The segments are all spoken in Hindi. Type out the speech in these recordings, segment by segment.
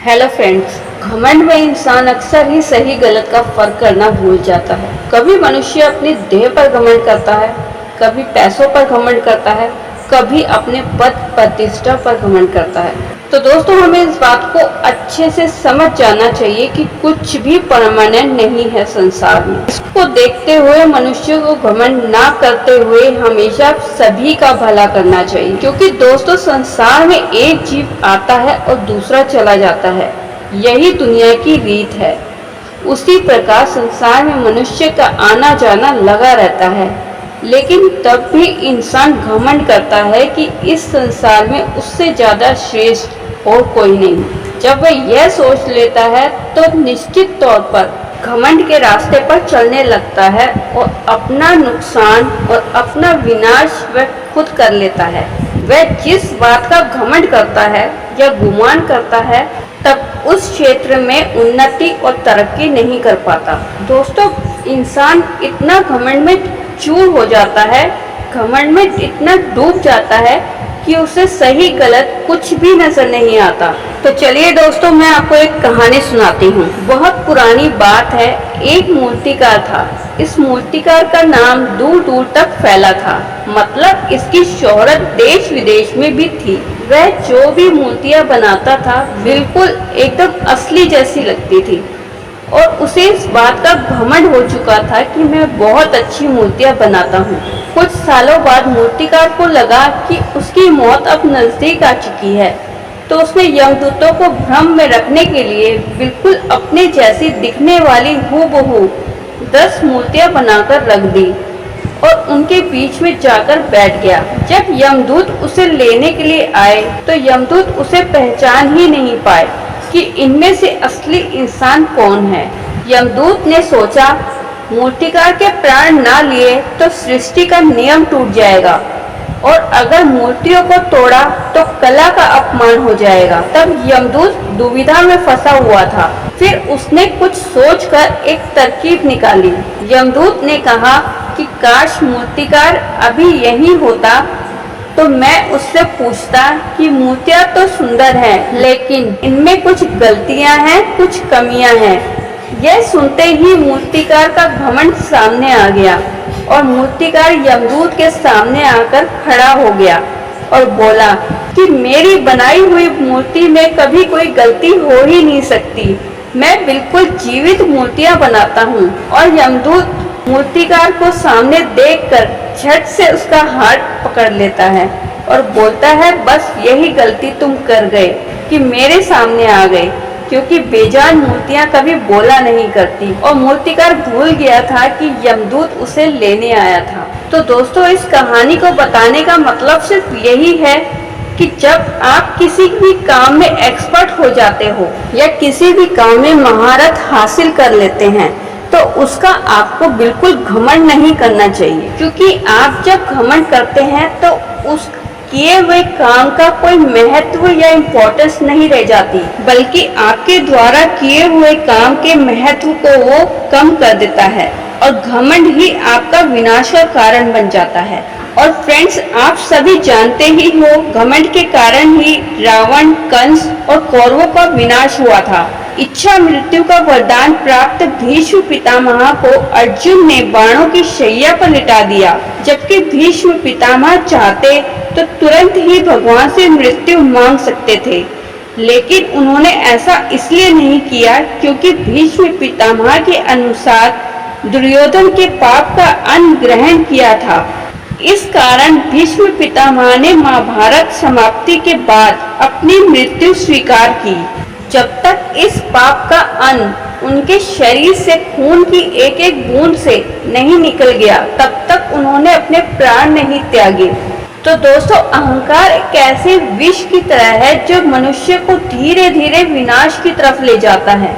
हेलो फ्रेंड्स, घमंड में इंसान अक्सर ही सही गलत का फर्क करना भूल जाता है। कभी मनुष्य अपनी देह पर घमंड करता है, कभी पैसों पर घमंड करता है, कभी अपने पद प्रतिष्ठा पर घमंड करता है। तो दोस्तों, हमें इस बात को अच्छे से समझ जाना चाहिए कि कुछ भी परमानेंट नहीं है संसार में। इसको देखते हुए मनुष्य को घमंड ना करते हुए हमेशा सभी का भला करना चाहिए, क्योंकि दोस्तों संसार में एक जीव आता है और दूसरा चला जाता है, यही दुनिया की रीत है। उसी प्रकार संसार में मनुष्य का आना जाना लगा रहता है, लेकिन तब भी इंसान घमंड करता है कि इस संसार में उससे ज्यादा श्रेष्ठ और कोई नहीं। जब वह यह सोच लेता है तो निश्चित तौर पर घमंड के रास्ते पर चलने लगता है और अपना नुकसान और अपना विनाश वह खुद कर लेता है। वह जिस बात का घमंड करता है या गुमान करता है, तब उस क्षेत्र में उन्नति और तरक्की नहीं कर पाता। दोस्तों, इंसान इतना घमंड में चूर हो जाता है, घमंड में इतना डूब जाता है कि उसे सही गलत कुछ भी नजर नहीं आता। तो चलिए दोस्तों, मैं आपको एक कहानी सुनाती हूँ। बहुत पुरानी बात है। एक मूर्तिकार था। इस मूर्तिकार का नाम दूर दूर तक फैला था, मतलब इसकी शोहरत देश विदेश में भी थी। वह जो भी मूर्तियाँ बनाता था बिल्कुल एकदम असली जैसी लगती थी और उसे इस बात का घमंड हो चुका था कि मैं बहुत अच्छी मूर्तियाँ बनाता हूँ। कुछ सालों बाद मूर्तिकार को लगा कि उसकी मौत अब नजदीक आ चुकी है, तो उसने यमदूतों को भ्रम में रखने के लिए बिल्कुल अपने जैसी दिखने वाली हूबहू 10 मूर्तियाँ बनाकर रख दी और उनके बीच में जाकर बैठ गया। जब यमदूत उसे लेने के लिए आए तो यमदूत उसे पहचान ही नहीं पाए कि इनमें से असली इंसान कौन है। यमदूत ने सोचा, मूर्तिकार के प्राण ना लिए तो सृष्टि का नियम टूट जाएगा और अगर मूर्तियों को तोड़ा तो कला का अपमान हो जाएगा। तब यमदूत दुविधा में फंसा हुआ था। फिर उसने कुछ सोचकर एक तरकीब निकाली। यमदूत ने कहा कि काश मूर्तिकार अभी यहीं होता तो मैं उससे पूछता कि मूर्तियाँ तो सुंदर हैं, लेकिन इनमें कुछ गलतियाँ हैं, कुछ कमियाँ हैं। यह सुनते ही मूर्तिकार का घमंड सामने आ गया और मूर्तिकार यमदूत के सामने आकर खड़ा हो गया और बोला कि मेरी बनाई हुई मूर्ति में कभी कोई गलती हो ही नहीं सकती। मैं बिल्कुल जीवित मूर्तियाँ बनाता हूँ। और यमदूत मूर्तिकार को सामने देखकर झट से उसका हाथ पकड़ लेता है और बोलता है, बस यही गलती तुम कर गए कि मेरे सामने आ गए, क्योंकि बेजान मूर्तियां कभी बोला नहीं करती। और मूर्तिकार भूल गया था कि यमदूत उसे लेने आया था। तो दोस्तों, इस कहानी को बताने का मतलब सिर्फ यही है कि जब आप किसी भी काम में एक्सपर्ट हो जाते हो या किसी भी काम में महारत हासिल कर लेते हैं, तो उसका आपको बिल्कुल घमंड नहीं करना चाहिए, क्योंकि आप जब घमंड करते हैं तो उस किए हुए काम का कोई महत्व या इम्पोर्टेंस नहीं रह जाती, बल्कि आपके द्वारा किए हुए काम के महत्व को वो कम कर देता है और घमंड ही आपका विनाश का कारण बन जाता है। और फ्रेंड्स, आप सभी जानते ही हो, घमंड के कारण ही रावण, कंस और कौरवों का विनाश हुआ था। इच्छा मृत्यु का वरदान प्राप्त भीष्म पितामह को अर्जुन ने बाणों की शैया पर लिटा दिया, जबकि भीष्म पितामह चाहते तो तुरंत ही भगवान से मृत्यु मांग सकते थे, लेकिन उन्होंने ऐसा इसलिए नहीं किया क्योंकि भीष्म पितामह के अनुसार दुर्योधन के पाप का अन्न ग्रहण किया था। इस कारण भीष्म पितामह ने महाभारत समाप्ति के बाद अपनी मृत्यु स्वीकार की। जब तक इस पाप का अन्न उनके शरीर से खून की एक एक बूंद से नहीं निकल गया, तब तक उन्होंने अपने प्राण नहीं त्यागे। तो दोस्तों, अहंकार एक ऐसे विष की तरह है जो मनुष्य को धीरे धीरे विनाश की तरफ ले जाता है।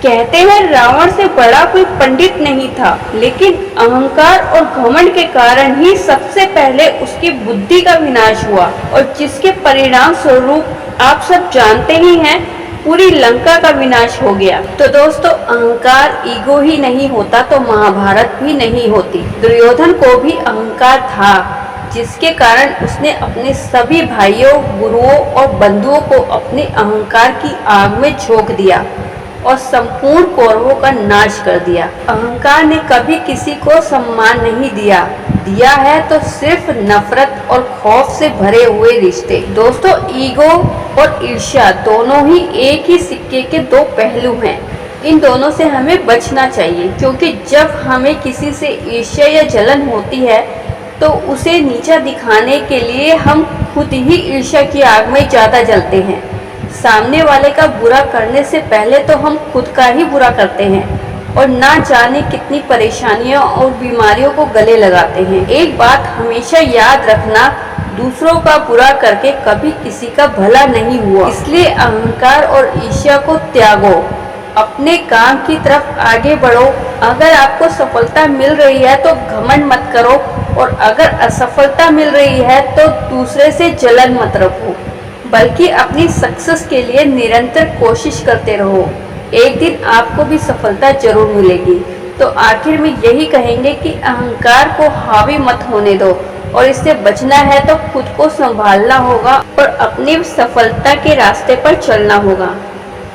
कहते हैं रावण से बड़ा कोई पंडित नहीं था, लेकिन अहंकार और घमंड के कारण ही सबसे पहले उसकी बुद्धि का विनाश हुआ और जिसके परिणाम स्वरूप आप सब जानते ही हैं, पूरी लंका का विनाश हो गया। तो दोस्तों, अहंकार ईगो ही नहीं होता तो महाभारत भी नहीं होती। दुर्योधन को भी अहंकार था, जिसके कारण उसने अपने सभी भाइयों, गुरुओं और बंधुओं को अपने अहंकार की आग में झोंक दिया और संपूर्ण कौरवों का नाश कर दिया। अहंकार ने कभी किसी को सम्मान नहीं दिया, दिया है तो सिर्फ नफरत और खौफ से भरे हुए रिश्ते। दोस्तों, ईगो और ईर्ष्या दोनों ही एक ही सिक्के के दो पहलू हैं। इन दोनों से हमें बचना चाहिए, क्योंकि जब हमें किसी से ईर्ष्या या जलन होती है तो उसे नीचा दिखाने के लिए हम खुद ही ईर्ष्या की आग में ज़्यादा जलते हैं। सामने वाले का बुरा करने से पहले तो हम खुद का ही बुरा करते हैं और ना जाने कितनी परेशानियों और बीमारियों को गले लगाते हैं। एक बात हमेशा याद रखना, दूसरों का बुरा करके कभी किसी का भला नहीं हुआ। इसलिए अहंकार और ईर्ष्या को त्यागो, अपने काम की तरफ आगे बढ़ो। अगर आपको सफलता मिल रही है तो घमंड मत करो, और अगर असफलता मिल रही है तो दूसरे से जलन मत रखो, बल्कि अपनी सक्सेस के लिए निरंतर कोशिश करते रहो। एक दिन आपको भी सफलता जरूर मिलेगी। तो आखिर में यही कहेंगे कि अहंकार को हावी मत होने दो, और इससे बचना है तो खुद को संभालना होगा और अपनी सफलता के रास्ते पर चलना होगा।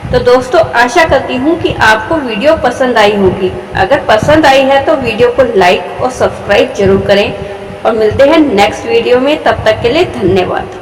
तो दोस्तों, आशा करती हूँ कि आपको वीडियो पसंद आई होगी। अगर पसंद आई है तो वीडियो को लाइक और सब्सक्राइब जरूर करें, और मिलते हैं नेक्स्ट वीडियो में। तब तक के लिए धन्यवाद।